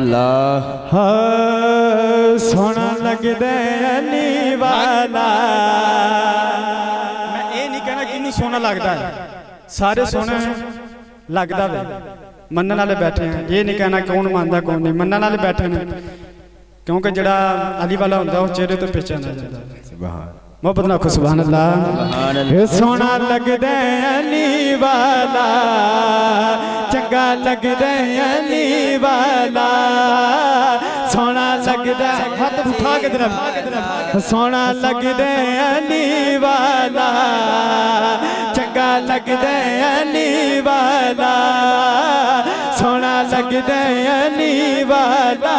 अल्लाह। सोना लगदा अली वाला। मैं ये नहीं कहना कि सोना लगता है, सारे सोने लगता वे, मनने वाले बैठे हैं। ये नहीं कहना कौन मानता कौन नहीं, मनने वाले बैठे हैं, क्योंकि जड़ा अली वाला होंदा उस चेहरे तो पहचाना जाता है। मोहब्बत ना को सुभान अल्लाह। सोना लगदा अली वाला, चंगा लगदा अली वाला, सोना लगदा हाथ उठा के तरफ। सोना लगदा अली वाला, चंगा लगदा अली वाला, सोना लगदा अली वाला,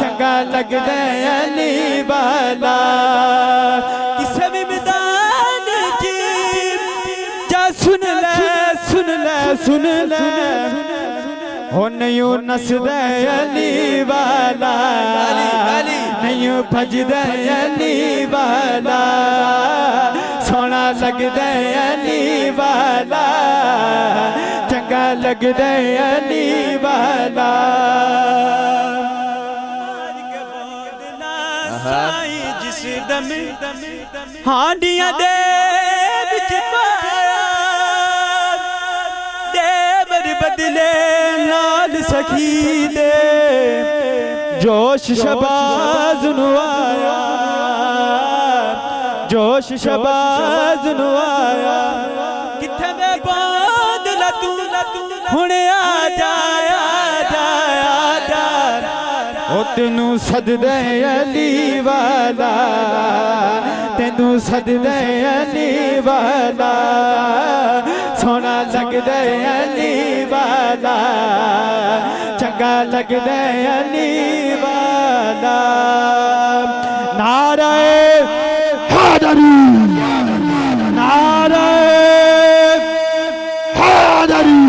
चंगा लगदा अली वाला। किसे भी मैदान जी जा सुन ले सुन ले सुन ले, हो नहीं नसदा अली वाला, नहीं भजदा अली वाला, सोना लगदा अली वाला, चंगा लगदा अली वाला। जिस दम हांडियां दे विच पाया, देवर बदले नाल सखी दे, जोश शबाज नु आया, जोश शबाज नु आया। किथे मैं बांध ला तू हुणे आ जाया जाया जा, ओ तेनू सददे अली वाला, तेनू सददे अली वाला, सोना लगदा अली वाला, चंगा लगदा अली वाला। नारे हैदरी, नारे हैदरी।